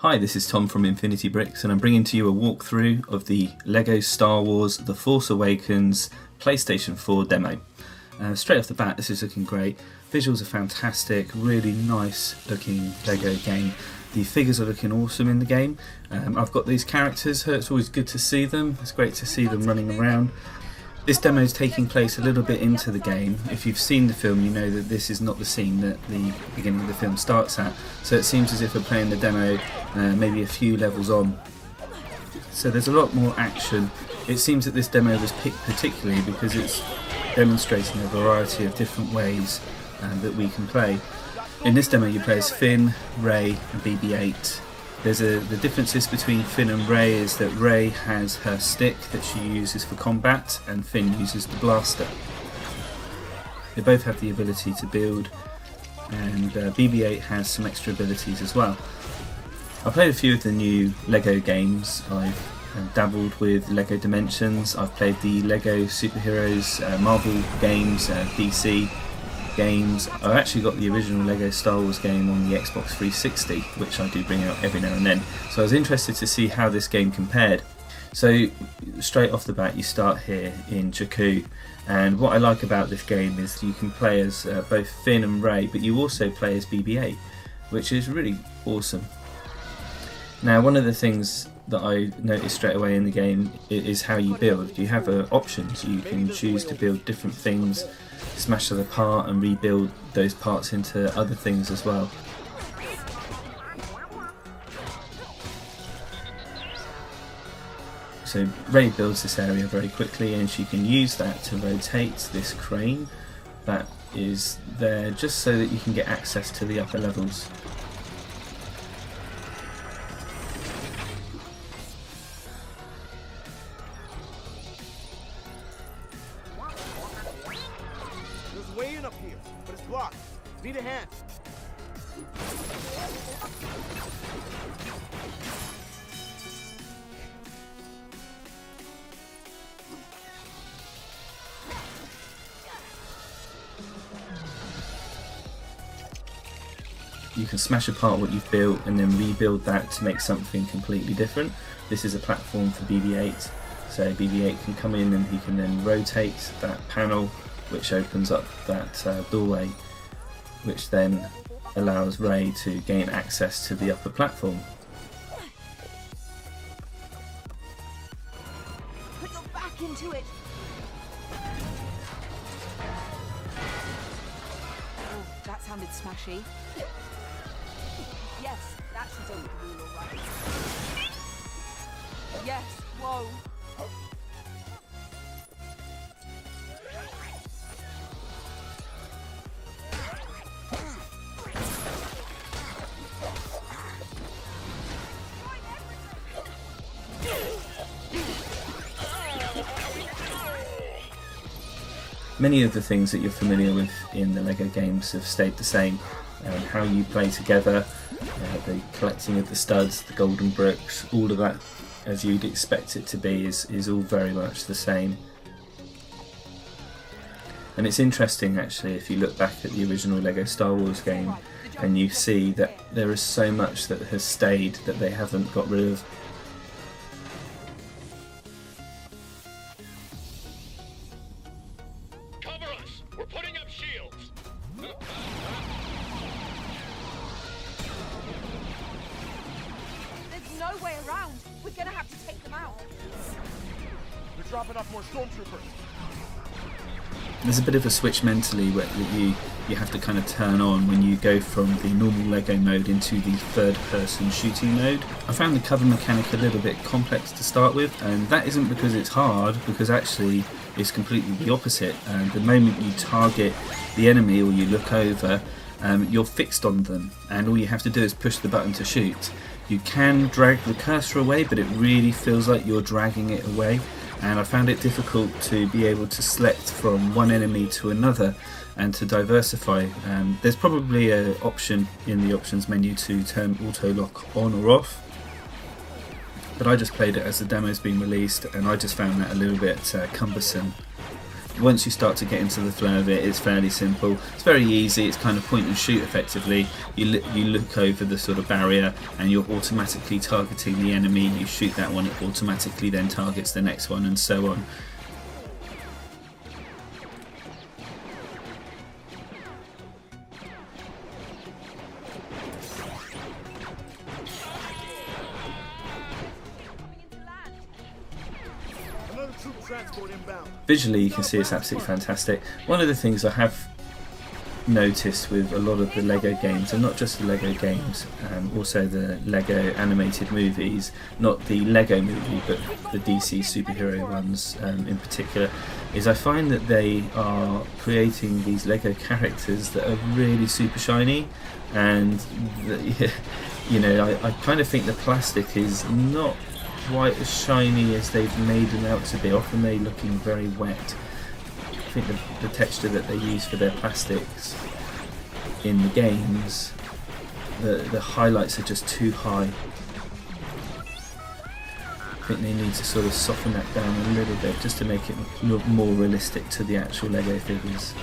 Hi, this is Tom from Infinity Bricks and I'm bringing to you a walkthrough of the LEGO Star Wars The Force Awakens PlayStation 4 demo. Straight off the bat, this is looking great. Visuals are fantastic, really nice looking LEGO game. The figures are looking awesome in the game. I've got these characters, so it's always good to see them. It's great to see them running around. This demo is taking place a little bit into the game. If you've seen the film, you know that this is not the scene that the beginning of the film starts at. So it seems as if we're playing the demo maybe a few levels on. So there's a lot more action. It seems that this demo was picked particularly because it's demonstrating a variety of different ways that we can play. In this demo you play as Finn, Rey and BB-8. The differences between Finn and Rey is that Rey has her stick that she uses for combat and Finn uses the blaster. They both have the ability to build, and BB-8 has some extra abilities as well. I've played a few of the new LEGO games. I've dabbled with LEGO Dimensions, I've played the LEGO Superheroes, Marvel games, DC games. I've actually got the original LEGO Star Wars game on the Xbox 360, which I do bring out every now and then. So I was interested to see how this game compared. So straight off the bat you start here in Jakku, and what I like about this game is you can play as both Finn and Rey, but you also play as BB-8, which is really awesome. Now, one of the things that I noticed straight away in the game is how you build. You have options. You can choose to build different things, smash them apart and rebuild those parts into other things as well. So Rey builds this area very quickly and she can use that to rotate this crane that is there just so that you can get access to the upper levels. Way in up here, but it's blocked. Need a hand. You can smash apart what you've built and then rebuild that to make something completely different. This is a platform for BB-8, so BB-8 can come in and he can then rotate that panel, which opens up that doorway, which then allows Rey to gain access to the upper platform. Put your back into it. Oh, that sounded smashy. Yes, that should do the rule all right. Yes, whoa. Many of the things that you're familiar with in the LEGO games have stayed the same. How you play together, the collecting of the studs, the golden bricks, all of that as you'd expect it to be is all very much the same. And it's interesting actually if you look back at the original LEGO Star Wars game and you see that there is so much that has stayed that they haven't got rid of. We're putting up shields. There's no way around. We're gonna have to take them out. They're dropping off more stormtroopers. There's a bit of a switch mentally where you have to kind of turn on when you go from the normal LEGO mode into the third person shooting mode. I found the cover mechanic a little bit complex to start with, and that isn't because it's hard, because actually it's completely the opposite. The moment you target the enemy or you look over, you're fixed on them and all you have to do is push the button to shoot. You can drag the cursor away, but it really feels like you're dragging it away, and I found it difficult to be able to select from one enemy to another and to diversify. There's probably an option in the options menu to turn auto lock on or off, but I just played it as the demo's been released and I just found that a little bit cumbersome. once you start to get into the flow of it, it's fairly simple. It's very easy. It's kind of point and shoot effectively. You look over the sort of barrier and you're automatically targeting the enemy. You shoot that one, it automatically then targets the next one, and so on. Another troop transport inbound. Visually, you can see it's absolutely fantastic. One of the things I have noticed with a lot of the Lego games, and not just the Lego games, also the Lego animated movies, not the Lego movie but the DC superhero ones in particular, is I find that they are creating these Lego characters that are really super shiny, and you know, I kind of think the plastic is not quite as shiny as they've made them out to be. Often they're looking very wet. I think the texture that they use for their plastics in the games, the highlights are just too high. I think they need to sort of soften that down a little bit just to make it look more realistic to the actual Lego figures.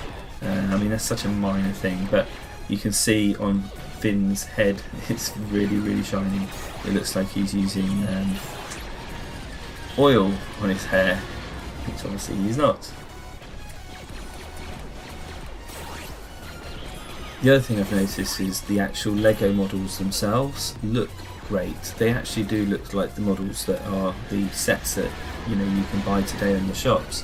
I mean, that's such a minor thing, but you can see on Finn's head it's really, really shiny. It looks like he's using oil on his hair, which obviously he's not. The other thing I've noticed is the actual Lego models themselves look great. They actually do look like the models that are the sets that you can buy today in the shops.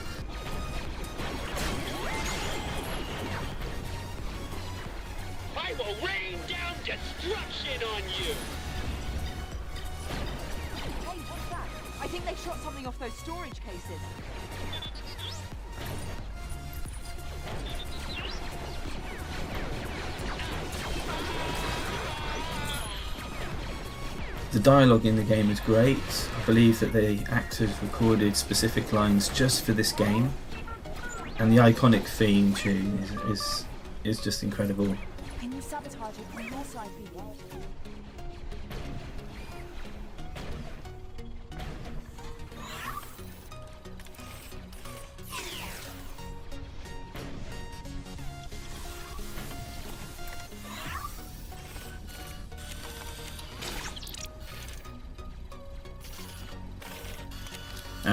I will rain down destruction on you! Hey, what's that? I think they shot something off those storage cases. The dialogue in the game is great. I believe that the actors recorded specific lines just for this game, and the iconic theme tune is just incredible. Can you sabotage it from your side, people?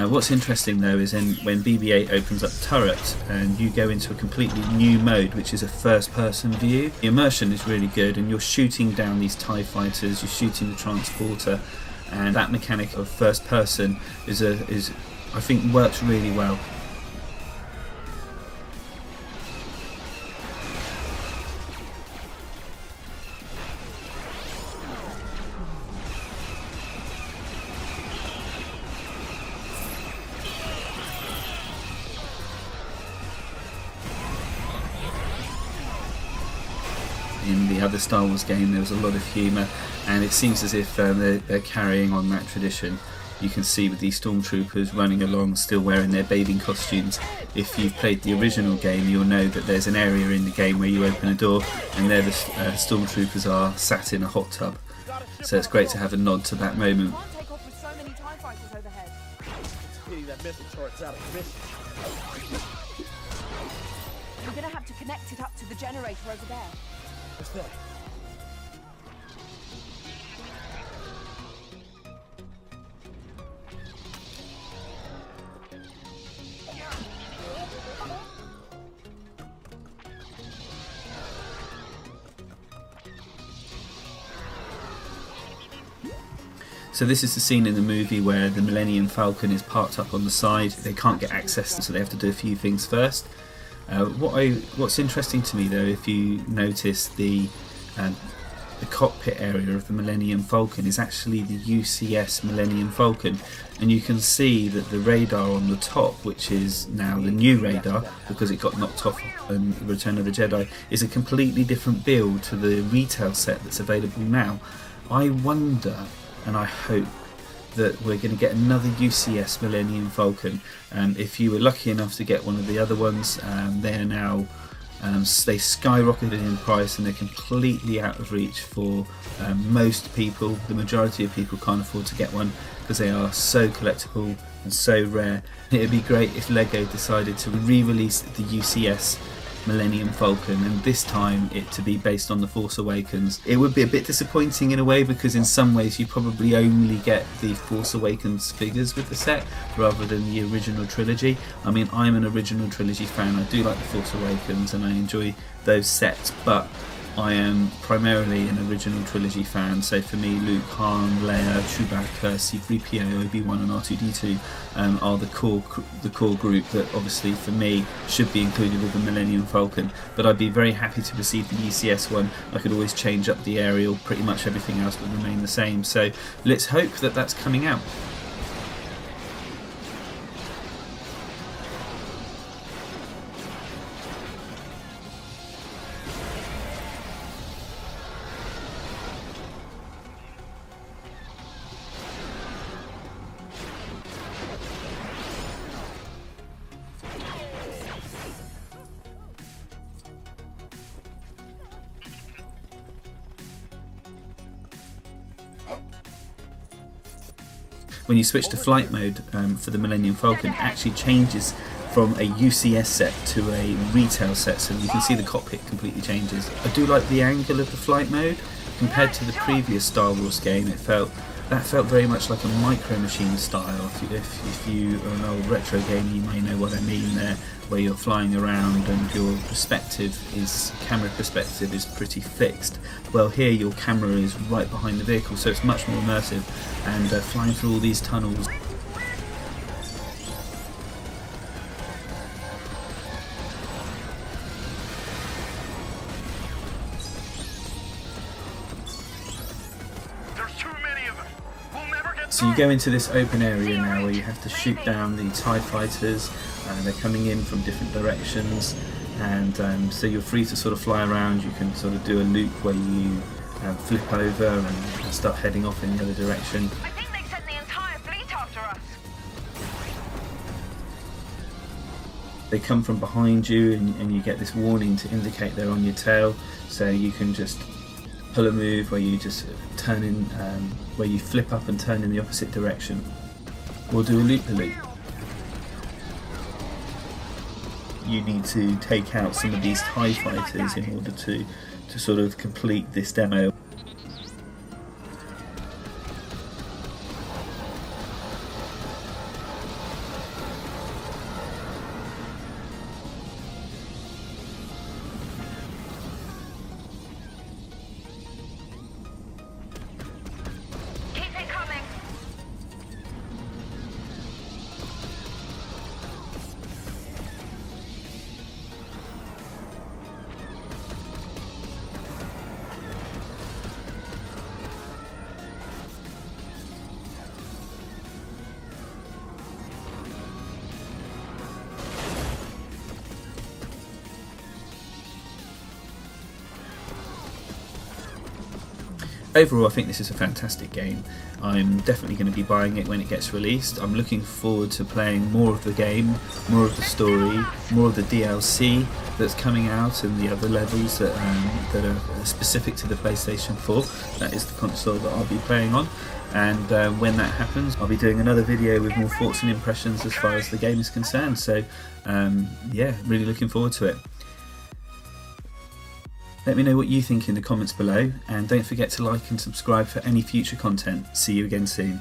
What's interesting though is when BB-8 opens up the turret and you go into a completely new mode, which is a first-person view, the immersion is really good, and you're shooting down these TIE fighters, you're shooting the transporter, and that mechanic of first-person is I think works really well. In the other Star Wars game there was a lot of humour, and it seems as if they're carrying on that tradition. You can see with these stormtroopers running along still wearing their bathing costumes. If you've played the original game, you'll know that there's an area in the game where you open a door and there the stormtroopers are sat in a hot tub. So it's great to have a nod to that moment. Can't take off with so many TIE fighters overhead. It's a pity that missile turret's out of commission. We're gonna have to connect it up to the generator over there. What's that? So this is the scene in the movie where the Millennium Falcon is parked up on the side. They can't get access, so they have to do a few things first. What's interesting to me though, if you notice the cockpit area of the Millennium Falcon is actually the UCS Millennium Falcon, and you can see that the radar on the top, which is now the new radar because it got knocked off in Return of the Jedi, is a completely different build to the retail set that's available now. I wonder, and I hope, that we're going to get another UCS Millennium Falcon. If you were lucky enough to get one of the other ones, they are now they skyrocketed in price and they're completely out of reach for most people. The majority of people can't afford to get one because they are so collectible and so rare. It'd be great if LEGO decided to re-release the UCS Millennium Falcon, and this time it to be based on The Force Awakens. It would be a bit disappointing in a way, because in some ways you probably only get the Force Awakens figures with the set rather than the original trilogy. I mean, I'm an original trilogy fan, I do like The Force Awakens and I enjoy those sets, but I am primarily an original trilogy fan, so for me Luke, Han, Leia, Chewbacca, C3PO, Obi-Wan and R2D2 are the core group that obviously for me should be included with the Millennium Falcon, but I'd be very happy to receive the UCS one. I could always change up the aerial, pretty much everything else would remain the same, so let's hope that that's coming out. When you switch to flight mode for the Millennium Falcon, it actually changes from a UCS set to a retail set, so you can see the cockpit completely changes. I do like the angle of the flight mode. Compared to the previous Star Wars game, that felt very much like a Micro Machine style. If you are an old retro gamer, you may know what I mean there, where you're flying around and your camera perspective is pretty fixed. Well, here your camera is right behind the vehicle, so it's much more immersive, and flying through all these tunnels. So you go into this open area now where you have to shoot down the TIE fighters, they're coming in from different directions, and so you're free to sort of fly around. You can sort of do a loop where you flip over and start heading off in the other direction. I think they sent the entire fleet after us. They come from behind you and you get this warning to indicate they're on your tail, so you can just pull a move where you just turn in, where you flip up and turn in the opposite direction, or do a loop-a-loop. You need to take out some of these TIE fighters in order to sort of complete this demo. Overall, I think this is a fantastic game. I'm definitely going to be buying it when it gets released. I'm looking forward to playing more of the game, more of the story, more of the DLC that's coming out, and the other levels that are specific to the PlayStation 4. That is the console that I'll be playing on. And when that happens, I'll be doing another video with more thoughts and impressions as far as the game is concerned. So yeah, really looking forward to it. Let me know what you think in the comments below, and don't forget to like and subscribe for any future content. See you again soon.